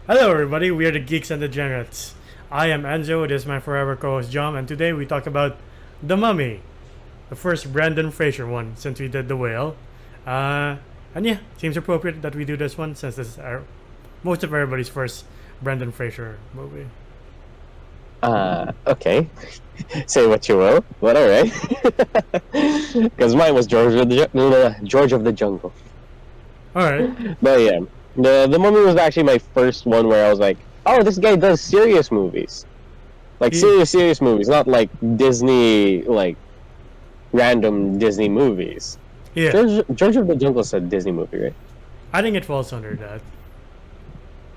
Hello, everybody. We are the Geeks and Degenerates. I am Enzo. This is my forever co-host John, and today we talk about The Mummy, the first Brendan Fraser one since we did The Whale. And yeah, seems appropriate that we do this one since this is most of everybody's first Brendan Fraser movie. Okay. Say what you will, but alright. Because mine was George of the Jungle. All right. But yeah, the Mummy was actually my first one where I was like, oh, this guy does serious movies. Like, serious movies, not like Disney, like, random Disney movies. Yeah. George of the Jungle is a Disney movie, right? I think it falls under that.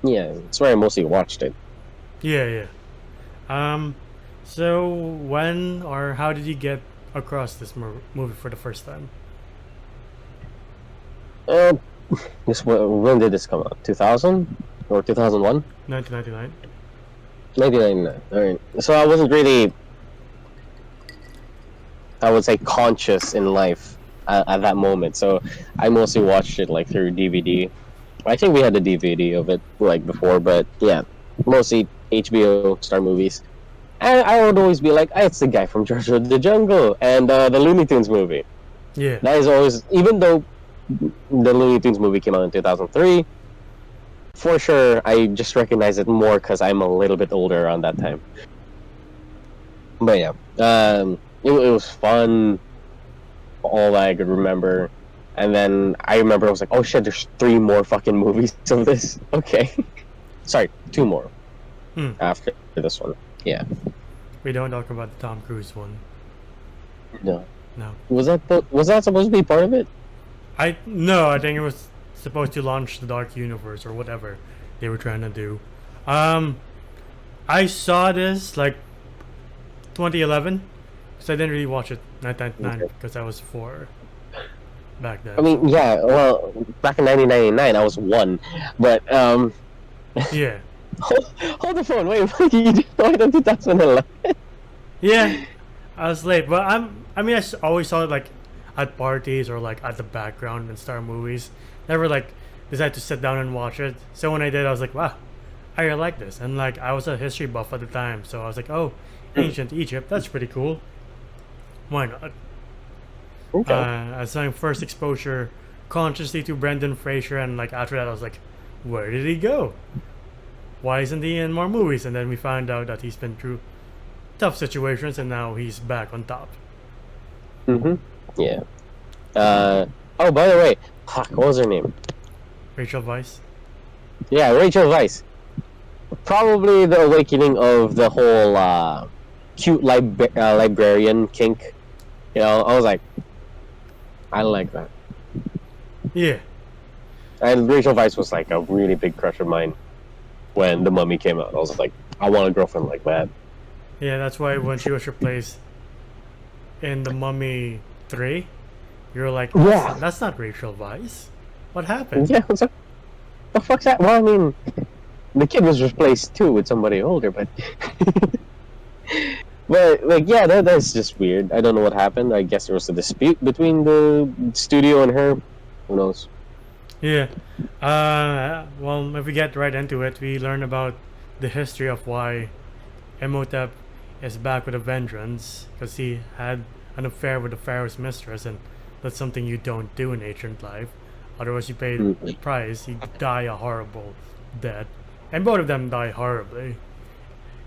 Yeah, that's where I mostly watched it. Yeah. So when or how did you get across this movie for the first time? When did this come out? 2000 or 2001? 1999. 1999. Alright. So I wasn't really, I would say, conscious in life at that moment. So I mostly watched it like through DVD. I think we had the DVD of it like before, but yeah, mostly HBO Star Movies. And I would always be like, it's the guy from George of the Jungle and the Looney Tunes movie. Yeah. That is always, even though the Looney Tunes movie came out in 2003, for sure, I just recognize it more because I'm a little bit older around that time. But yeah, it was fun, all I could remember. And then I remember I was like, oh shit, there's 3 more fucking movies of this. Okay. Sorry, 2 more after this one. Yeah. We don't talk about the Tom Cruise one. No. No. Was that supposed to be part of it? No, I think it was supposed to launch the Dark Universe or whatever they were trying to do. I saw this like 2011 because I didn't really watch it 1999 because I was 4 back then. I mean, yeah. Well, back in 1999, I was 1, but yeah. Hold the phone. Wait, you just saw it in 2011? Yeah, I was late, but I mean, always saw it like at parties or like at the background in Star movies. Never like decided to sit down and watch it. So when I did, I was like, wow, I really like this. And like I was a history buff at the time, so I was like, oh, ancient Egypt, that's pretty cool. Why not? Okay. As my first exposure consciously to Brendan Fraser, and like after that, I was like, where did he go? Why isn't he in more movies? And then we found out that he's been through tough situations and now he's back on top. Yeah. Oh, by the way, fuck, what was her name? Rachel Weisz. Yeah, Rachel Weisz. Probably the awakening of the whole cute librarian kink. You know, I was like, I like that. Yeah. And Rachel Weisz was like a really big crush of mine when The Mummy came out. I was like, I want a girlfriend like that. Yeah, that's why when she was replaced in The Mummy 3, you were like, yeah, that's not Rachel Weisz. What happened? Yeah, I was like, the fuck's that? Well, I mean, the kid was replaced too with somebody older, but but like, yeah, that's just weird. I don't know what happened. I guess there was a dispute between the studio and her. Who knows? Yeah. Well, if we get right into it, we learn about the history of why Imhotep is back with a vengeance, because he had an affair with the pharaoh's mistress, and that's something you don't do in ancient life. Otherwise, you pay the price. You die a horrible death, and both of them die horribly.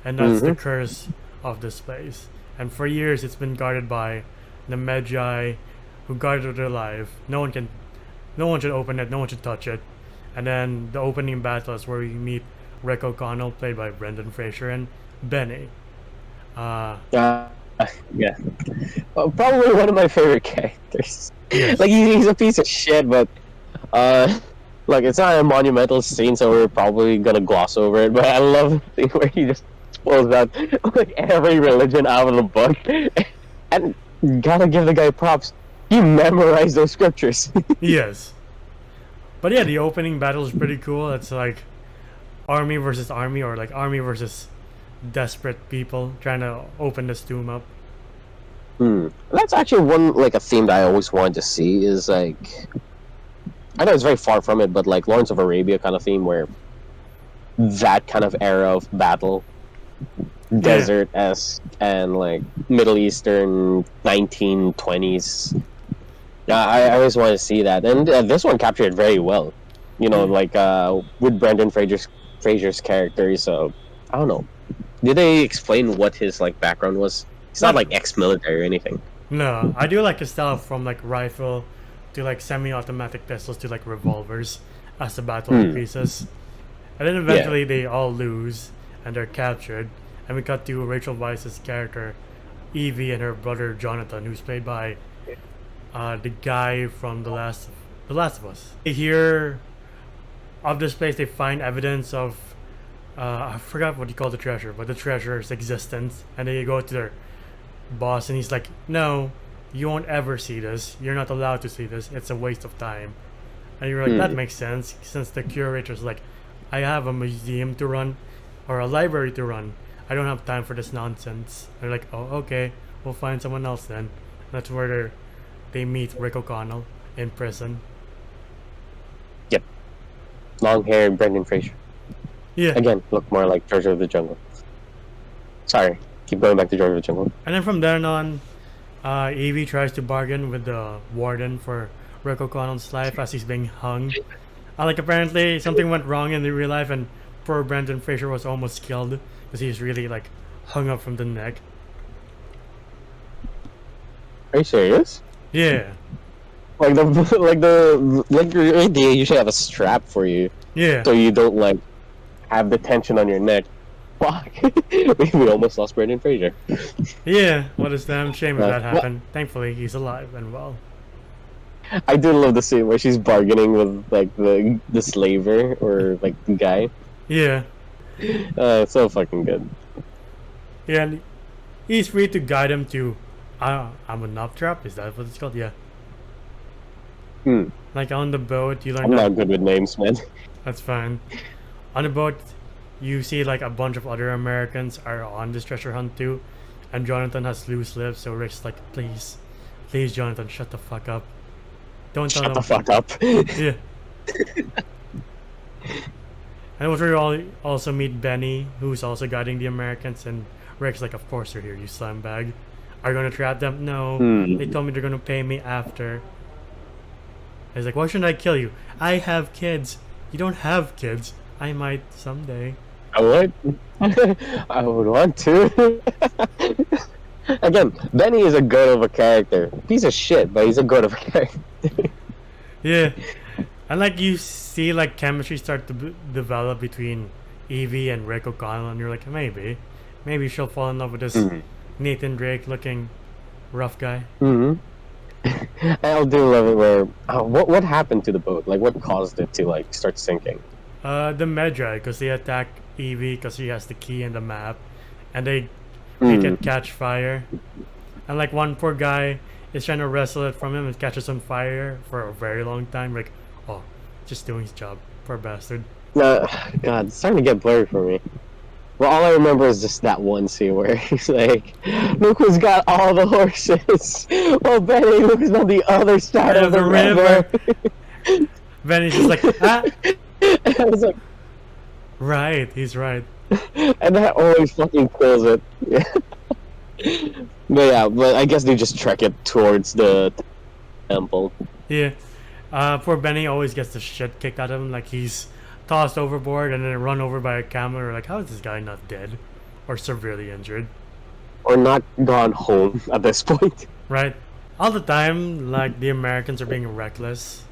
And that's the curse of this place. And for years, it's been guarded by the Magi, who guarded their life. No one should open it. No one should touch it. And then the opening battle is where we meet Rick O'Connell, played by Brendan Fraser, and Beni. Yeah. Well, probably one of my favorite characters. Yes. Like he's a piece of shit, but like it's not a monumental scene, so we're probably gonna gloss over it. But I love the thing where he just pulls out like every religion out of the book, and gotta give the guy props. He memorized those scriptures. Yes. But yeah, the opening battle is pretty cool. It's like army versus army, or like army versus desperate people trying to open this tomb up. That's actually one like a theme that I always wanted to see is like, I know it's very far from it, but like Lawrence of Arabia kind of theme where that kind of era of battle, desert-esque and like Middle Eastern 1920s. I always want to see that, and this one captured it very well. You know, like with Brendan Fraser's character. So I don't know. Did they explain what his like background was? He's not like ex-military or anything. No, I do like his style from like rifle to like semi-automatic pistols to like revolvers as the battle increases. And then eventually they all lose and they're captured. And we cut to Rachel Weisz's character, Evie, and her brother Jonathan, who's played by the guy from The Last of Us. They hear of this place, they find evidence of I forgot what you call the treasure, but the treasure's existence, and they go to their boss and he's like, no, you won't ever see this, you're not allowed to see this, it's a waste of time. And you're like, that makes sense, since the curator's like, I have a museum to run or a library to run, I don't have time for this nonsense. They're like, oh, okay, we'll find someone else then. That's where they meet Rick O'Connell in prison. Yep. Long-haired Brendan Fraser. Yeah. Again, look more like George of the Jungle. Sorry, keep going back to George of the Jungle. And then from then on, Evie tries to bargain with the warden for Rick O'Connell's life as he's being hung. Like apparently something went wrong in the real life, and poor Brendan Fraser was almost killed because he's really like hung up from the neck. Are you serious? Yeah. Like they usually have a strap for you. Yeah. So you don't like have the tension on your neck. Fuck. we almost lost Brendan Fraser. Yeah. What a damn shame if that happened. Thankfully, he's alive and well. I do love the scene where she's bargaining with like the slaver or like the guy. Yeah. It's so fucking good. Yeah. And he's free to guide him to Amunop Trap. Is that what it's called? Yeah. Like on the boat, you learn. I'm not good with names, man. That's fine. On the boat, you see like a bunch of other Americans are on this treasure hunt too, and Jonathan has loose lips, so Rick's like, please, Jonathan, shut the fuck up. Don't tell Shut them. the fuck up. Yeah. And we also meet Beni, who's also guiding the Americans, and Rick's like, of course they're here, you scumbag. Are you gonna trap them? No. They told me they're gonna pay me after. He's like, why shouldn't I kill you? I have kids. You don't have kids. I might someday. I would. I would want to. Again, Beni is a goat of a character. Piece of shit, but he's a goat of a character. Yeah. And like you see like chemistry start to develop between Evie and Rick O'Connell, and you're like, maybe she'll fall in love with this Nathan Drake looking rough guy. I do love it where what happened to the boat? Like what caused it to like start sinking? The Medjay, because they attack Evie because she has the key and the map, and they make it catch fire, and like one poor guy is trying to wrestle it from him and catches on fire for a very long time. Like, oh, just doing his job, poor bastard. God, it's starting to get blurry for me. Well, all I remember is just that one scene where he's like, "Look who's got all the horses." Well, Beni, look who's on the other side of the river. Benny's just like, ah. I was like, right, he's right. And that always fucking kills it. Yeah. But I guess they just trek it towards the temple. Yeah. Poor Beni always gets the shit kicked out of him, like he's tossed overboard and then run over by a camel. Or like, how is this guy not dead or severely injured or not gone home at this point? Right. All the time, like the Americans are being reckless,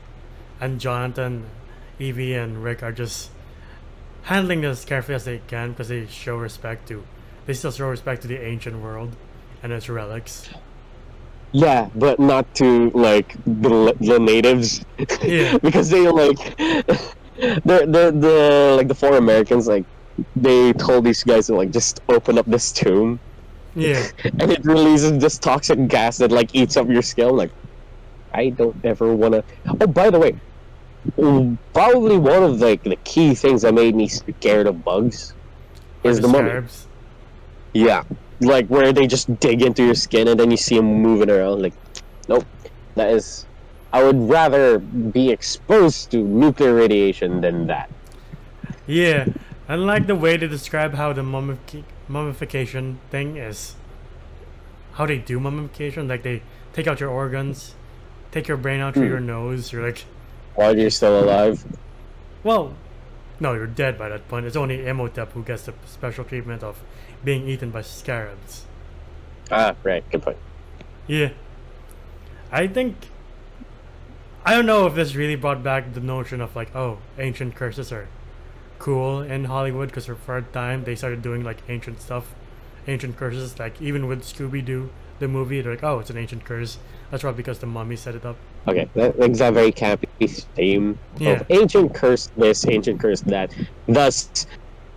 and Jonathan, Evie, and Rick are just handling this as carefully as they can because they still show respect to the ancient world and its relics. Yeah, but not to like the natives. Yeah. Because they like the like the four Americans, like they told these guys to like just open up this tomb. Yeah. And it releases this toxic gas that like eats up your skin. Like, I don't ever wanna. Oh, by the way, probably one of like the key things that made me scared of bugs is the mummy. Yeah, like where they just dig into your skin and then you see them moving around. Like, nope, that is. I would rather be exposed to nuclear radiation than that. Yeah, And like the way they describe how the mummification thing is, how they do mummification, like they take out your organs, take your brain out through your nose. You're like, While you're still alive. well, no, you're dead by that point. It's only Imhotep who gets the special treatment of being eaten by scarabs. Ah, right. Good point. Yeah. I don't know if this really brought back the notion of like, oh, ancient curses are cool in Hollywood, because for a time they started doing like ancient stuff, ancient curses. Like even with Scooby-Doo, the movie, they're like, oh, it's an ancient curse. That's probably because the mummy set it up. Okay, that's a very campy theme of ancient curse this, ancient curse that, thus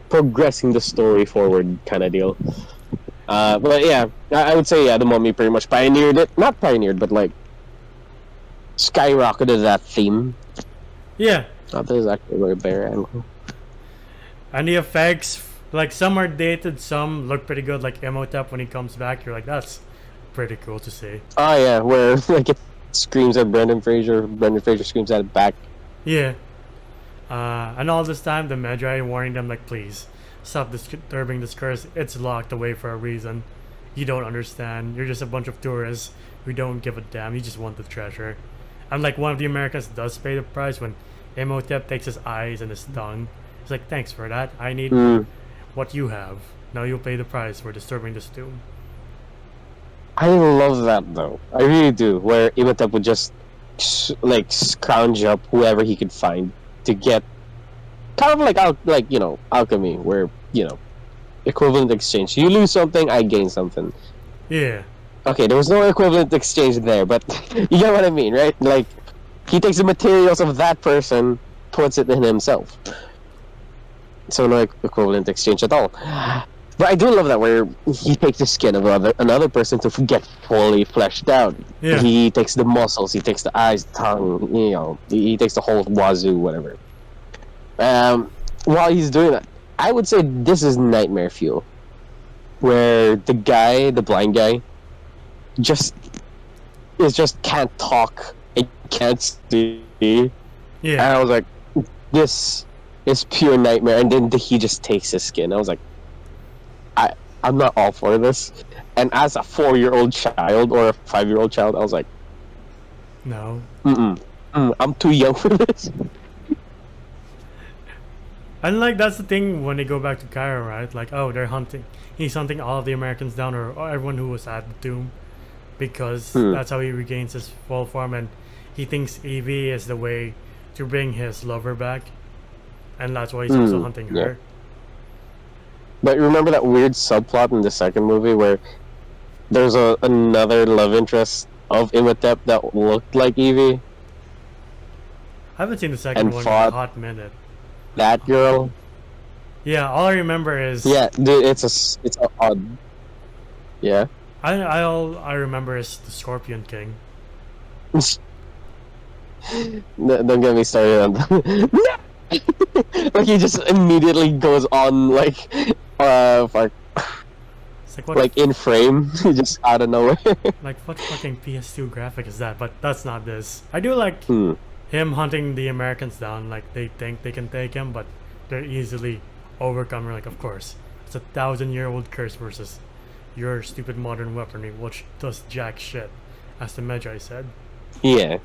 progressing the story forward kind of deal. But yeah, I would say, yeah, the mummy pretty much pioneered it. Not pioneered, but like skyrocketed that theme. Yeah. Oh, this is actually a very better angle. And the effects, like some are dated, some look pretty good. Like Imhotep, when he comes back, you're like, that's pretty cool to see. Oh yeah, where like it screams at Brendan Fraser screams at it back. Yeah. And all this time, the Magi warning them like, please, stop disturbing this curse. It's locked away for a reason. You don't understand. You're just a bunch of tourists who don't give a damn. You just want the treasure. And like one of the Americans does pay the price when Imhotep takes his eyes and his tongue. He's like, thanks for that. I need what you have. Now you'll pay the price for disturbing this tomb. I love that though. I really do. Where Imhotep would just like scrounge up whoever he could find to get kind of like alchemy, where equivalent exchange. You lose something, I gain something. Yeah. Okay, there was no equivalent exchange there, but you get what I mean, right? Like he takes the materials of that person, puts it in himself. So no equivalent exchange at all. But I do love that where he takes the skin of another person to get fully fleshed out. Yeah. He takes the muscles, he takes the eyes, tongue, he takes the whole wazoo, whatever. While he's doing that, I would say this is nightmare fuel. Where the blind guy, just can't talk, and can't see. Yeah. And I was like, this is pure nightmare. And then he just takes his skin. I was like, I'm not all for this. And as a 4-year-old child or a 5-year-old child, I was like, no. I'm too young for this. And like that's the thing when they go back to Cairo, right? Like, oh, he's hunting all of the Americans down, or everyone who was at the tomb, because that's how he regains his full form, and he thinks Evie is the way to bring his lover back, and that's why he's also hunting her. Yeah. But remember that weird subplot in the second movie where there's another love interest of Imhotep that looked like Evie? I haven't seen the second one in a hot minute. That girl? Yeah, all I remember is... Yeah, dude, it's a odd... Yeah? All I remember is the Scorpion King. Don't get me started on that. Like he just immediately goes on like It's like in frame, just out of nowhere. Like what fucking PS2 graphic is that? But that's not this. I do like him hunting the Americans down. Like they think they can take him, but they're easily overcome. Like of course, it's a 1,000-year-old curse versus your stupid modern weaponry, which does jack shit, as the Magi said. Yeah.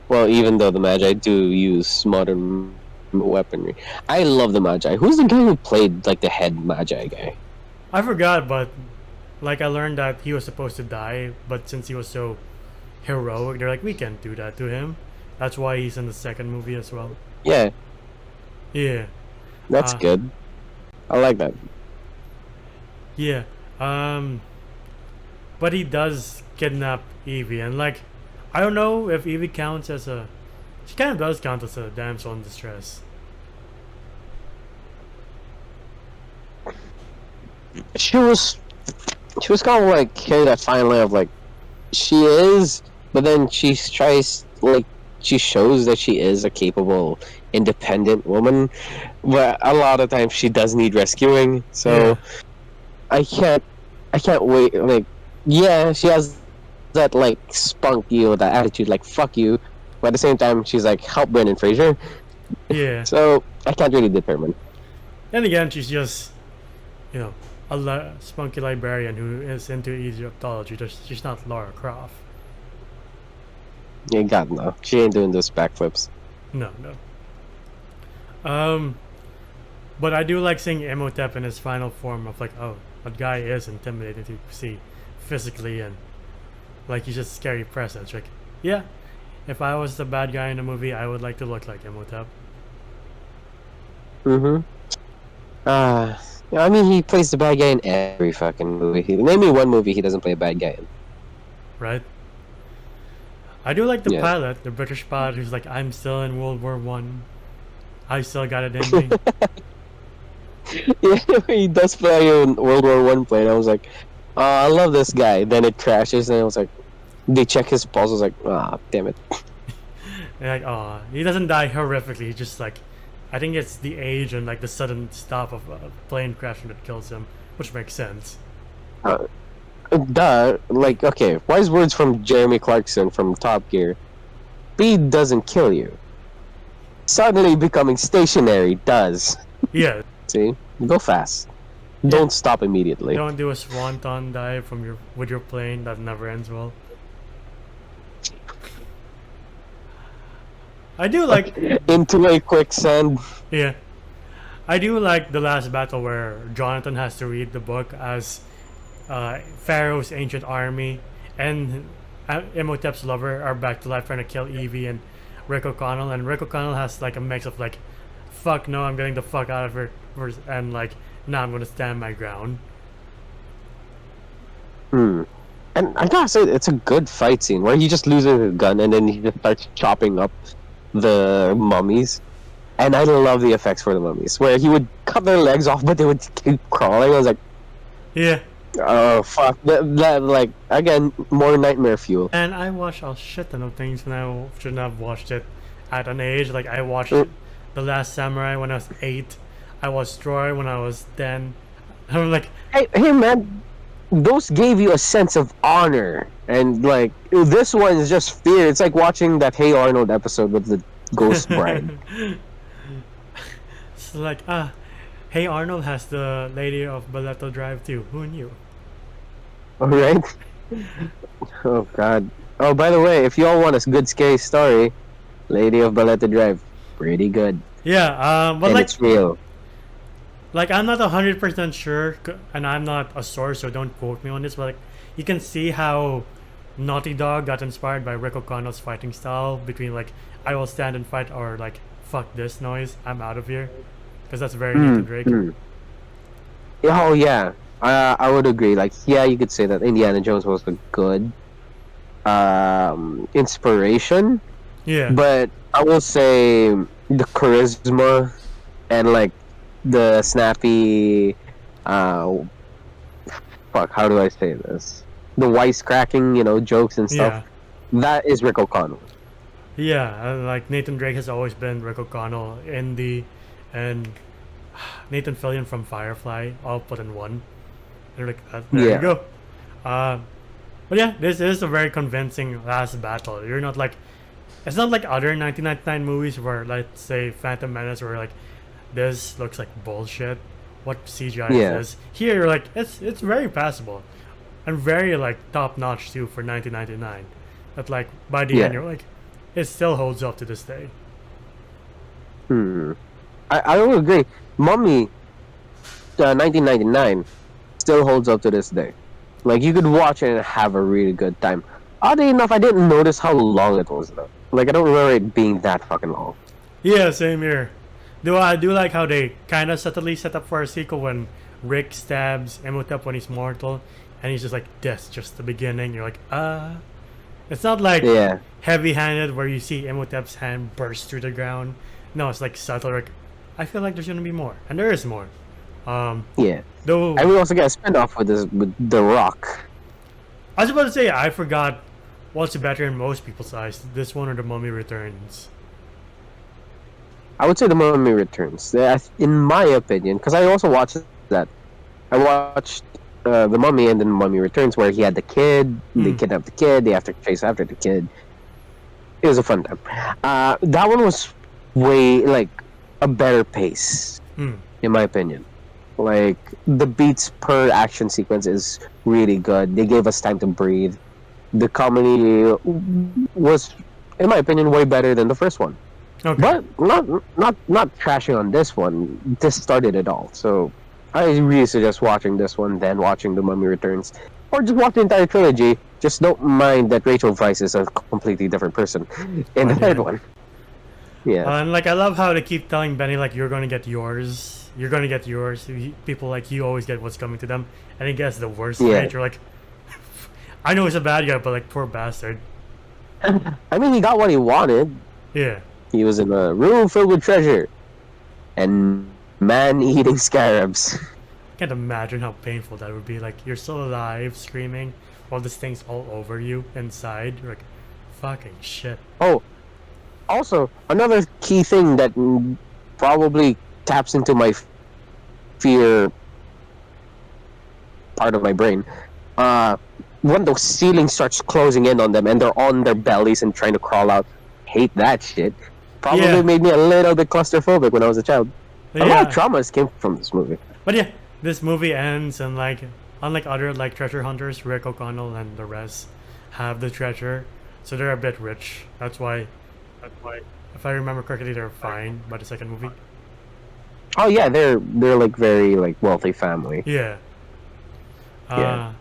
Well, even though the Magi do use modern weaponry, I love the Magi. Who's the guy who played like the head Magi guy? I forgot, but like I learned that he was supposed to die, but since he was so heroic, they're like, we can't do that to him. That's why he's in the second movie as well. Yeah. That's good. I like that. Yeah. But he does kidnap Evie, and like, I don't know if Evie counts as a... She kind of does count as a damsel in distress. She was kind of like carry that fine line of like, she is, but then she tries, like, she shows that she is a capable, independent woman, but a lot of times she does need rescuing. So I can't wait. Like, yeah, she has that like spunk, that attitude, like fuck you, but at the same time she's like, help Brendan Fraser. Yeah. So I can't really determine. Then again, she's just, you know, a spunky librarian who is into Egyptology. She's not Lara Croft. Yeah, God no, she ain't doing those backflips. No, no. But I do like seeing Imhotep in his final form of like, oh, that guy is intimidating to see physically, and like he's just a scary presence. Like, yeah, if I was the bad guy in the movie, I would like to look like Imhotep. Mm-hmm. I mean, he plays the bad guy in every fucking movie. Name me one movie he doesn't play a bad guy in. Right? I do like the Yeah. pilot, the British pilot, who's like, I'm still in World War One. I still got it in me. Yeah, he does play in World War One plane. I was like, I love this guy. Then it crashes, and I was like, they check his pulse. I was like, damn it. And like, oh, he doesn't die horrifically. He just like, I think it's the age and like the sudden stop of a plane crashing that kills him, which makes sense. Like, okay, wise words from Jeremy Clarkson from Top Gear. Speed doesn't kill you. Suddenly becoming stationary does. Yeah. See? Go fast. Don't stop immediately. Don't do a swanton dive from with your plane. That never ends well. I do like Into a quicksand. yeah. I do like the last battle where Jonathan has to read the book as Pharaoh's ancient army and Imhotep's lover are back to life trying to kill Evie and Rick O'Connell, and Rick O'Connell has like a mix of like, fuck no, I'm getting the fuck out of here, and like, nah, I'm gonna stand my ground. And I gotta say, it's a good fight scene where he just loses his gun and then he just starts chopping up the mummies. And I love the effects for the mummies, where he would cut their legs off, but they would keep crawling. I was like, Yeah. oh fuck, that like again, more nightmare fuel. And I watched a shit ton of things when I shouldn't have watched it at an age. Like I watched The Last Samurai when I was 8. I watched Troy when I was 10. I'm like, Hey man, those gave you a sense of honor, and like this one is just fear. It's like watching that Hey Arnold episode with the ghost bride. it's like, hey, Arnold has the Lady of Baleto Drive too. Who knew? All right. Oh god. Oh, by the way, if y'all want a good scary story, Lady of Baleta Drive, pretty good. Yeah, but And like, it's real. like I'm not 100% sure, and I'm not a source, so don't quote me on this. But like, you can see how Naughty Dog got inspired by Rick O'Connell's fighting style between like, I will stand and fight, or like, fuck this noise, I'm out of here, because that's very Nathan Drake. Oh yeah, I would agree. Like, yeah, you could say that Indiana Jones was a good inspiration. Yeah. But I will say the charisma and like the snappy, fuck, how do I say this? The wisecracking, jokes and stuff. Yeah. That is Rick O'Connell. Yeah, like Nathan Drake has always been Rick O'Connell and Nathan Fillion from Firefly, all put in one. They're like, there you go. But yeah, this is a very convincing last battle. You're not like, it's not like other 1999 movies where, let's say, Phantom Menace, where like, this looks like bullshit. What CGI is this? Here, you're like, it's very passable, and very like top notch too for 1999. That like by the end, you're like, it still holds up to this day. I will agree. Mummy, 1999, still holds up to this day. Like, you could watch it and have a really good time. Oddly enough, I didn't notice how long it was though. Like, I don't remember it being that fucking long. Yeah, same here. Though I do like how they kind of subtly set up for a sequel when Rick stabs Imhotep when he's mortal, and he's just like, "That's just the beginning." You're like, It's not like heavy-handed where you see Imhotep's hand burst through the ground. No, it's like subtle. Like, I feel like there's gonna be more, and there is more. Though, and we also get a spin-off with The Rock. I was about to say, I forgot what's better in most people's eyes, this one or The Mummy Returns. I would say The Mummy Returns. In my opinion, because I also watched that. I watched The Mummy and then The Mummy Returns, where he had the kid, they kidnapped the kid, they have to chase after the kid. It was a fun time. That one was way, like, a better pace, Hmm. in my opinion. Like, the beats per action sequence is really good. They gave us time to breathe. The comedy was, in my opinion, way better than the first one. Okay. But not trashing on this one. This started it all. So I really suggest watching this one, then watching The Mummy Returns, or just watch the entire trilogy. Just don't mind that Rachel Weisz is a completely different person in the But third yeah. one. Yeah. And like I love how they keep telling Benny like you're gonna get yours. You're gonna get yours. People like you always get what's coming to them, and he gets the worst. Yeah. Right? You're like, I know he's a bad guy, but like poor bastard. I mean, he got what he wanted. Yeah. He was in a room filled with treasure and man-eating scarabs. I can't imagine how painful that would be. Like you're still alive, screaming, while this thing's all over you inside. You're like, fucking shit. Oh, also, another key thing that probably taps into my fear part of my brain. When the ceiling starts closing in on them and they're on their bellies and trying to crawl out, hate that shit. Probably Yeah. made me a little bit claustrophobic when I was a child. A lot Yeah. of traumas came from this movie. But yeah, this movie ends and like unlike other like treasure hunters, Rick O'Connell and the rest have the treasure, so they're a bit rich. That's why, if I remember correctly, they're fine by the second movie. Oh yeah, they're like very like wealthy family. Yeah. Yeah.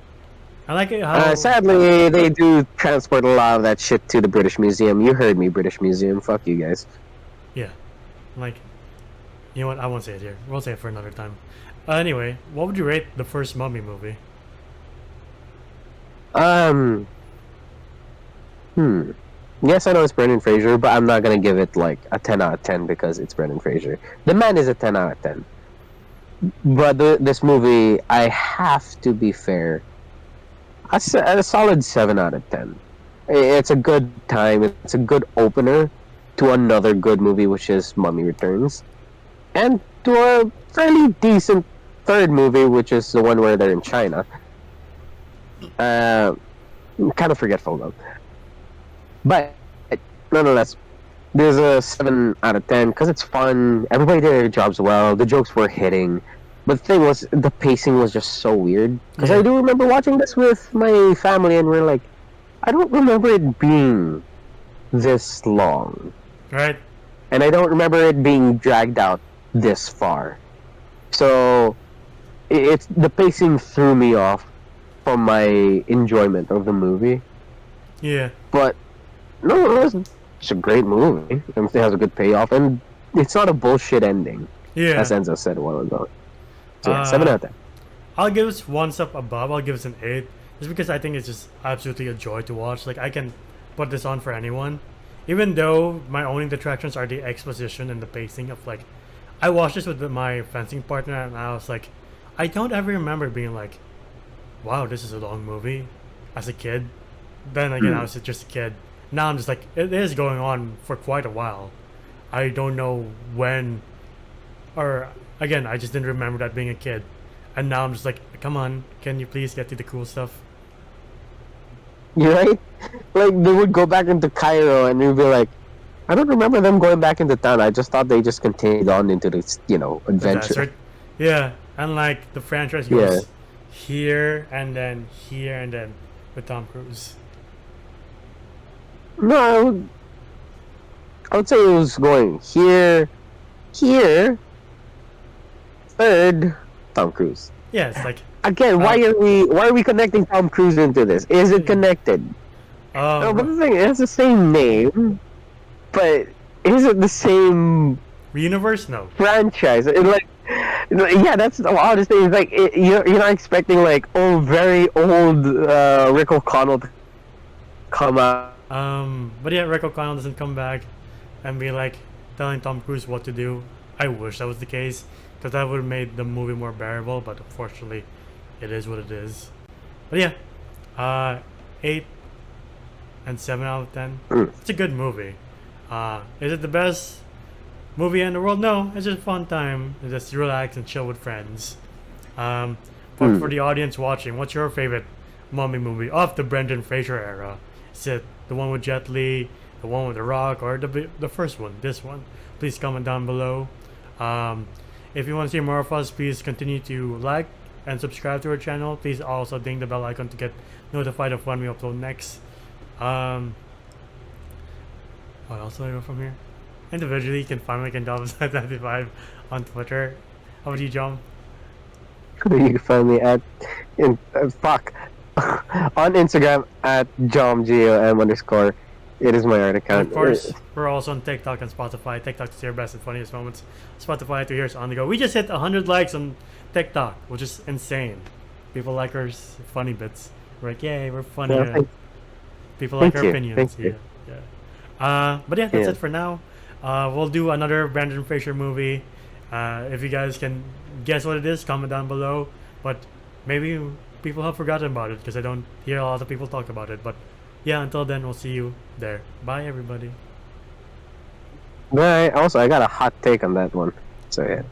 I like it how Sadly, they do transport a lot of that shit to the British Museum. You heard me, British Museum. Fuck you guys. yeah, like you know what? I won't say it here. We'll say it for another time. Anyway, what would you rate the first Mummy movie? Yes, I know it's Brendan Fraser, but I'm not gonna give it like a 10 out of 10 because it's Brendan Fraser. The man is a 10 out of 10. But this movie, I have to be fair. A solid 7 out of 10. It's a good time. It's a good opener to another good movie, which is Mummy Returns, and to a fairly decent third movie, which is the one where they're in China. Kind of forgetful though. But nonetheless, there's a 7 out of 10 because it's fun. Everybody did their jobs well. The jokes were hitting. But the thing was, the pacing was just so weird. Because Yeah. I do remember watching this with my family, and we're like, I don't remember it being this long. Right? And I don't remember it being dragged out this far. So, it's the pacing threw me off from my enjoyment of the movie. Yeah. But no, it's a great movie. It has a good payoff, and it's not a bullshit ending, Yeah. as Enzo said a while ago. So yeah, Uh, 7 out of 10. I'll give this one step above. I'll give this an 8. Just because I think it's just absolutely a joy to watch. Like, I can put this on for anyone. Even though my only detractions are the exposition and the pacing of, like... I watched this with my fencing partner and I was like... I don't ever remember being like... Wow, this is a long movie. As a kid. Then again, I was just a kid. Now I'm just like... It is going on for quite a while. I don't know when... Or, again, I just didn't remember that being a kid. And now I'm just like, come on, can you please get to the cool stuff? You're right? Like, they would go back into Cairo, and you'd be like, I don't remember them going back into town. I just thought they just continued on into this, adventure. That's right. Yeah, and like the franchise goes here and then with Tom Cruise. No, I would say it was going here, third, Tom Cruise. Yeah, it's like Again, why are we connecting Tom Cruise into this? Is it connected? No, but the thing, it has the same name, but is it the same universe? No. franchise? Yeah, that's the oddest thing. It's like you're not expecting like very old Rick O'Connell to come out. But yeah, Rick O'Connell doesn't come back and be like telling Tom Cruise what to do. I wish that was the case, because that would have made the movie more bearable, but unfortunately, it is what it is. But yeah, 8 and 7 out of 10. It's a good movie. Is it the best movie in the world? No, it's just a fun time. Just relax and chill with friends. But for the audience watching, what's your favorite Mummy movie of the Brendan Fraser era? Is it the one with Jet Li, the one with The Rock, or the first one, this one? Please comment down below. If you want to see more of us, please continue to like and subscribe to our channel. Please also ding the bell icon to get notified of when we upload next. What else do I go from here? Individually, you can find me at Jobs95 on Twitter. How about you, Jom? You can find me at on Instagram at JomGOM_. It is my art And account. of course, we're also on TikTok and Spotify. TikTok to see our best and funniest moments. Spotify to hear us on the go. We just hit 100 likes on TikTok, which is insane. People like our funny bits. We're like, yay, we're funny. Yeah, People like our you, opinions. thank you. But yeah, that's Yeah. it for now. We'll do another Brandon Fraser movie. If you guys can guess what it is, comment down below. But maybe people have forgotten about it because I don't hear a lot of people talk about it. But yeah, until then, we'll see you there. Bye, everybody. But also, I got a hot take on that one. So yeah.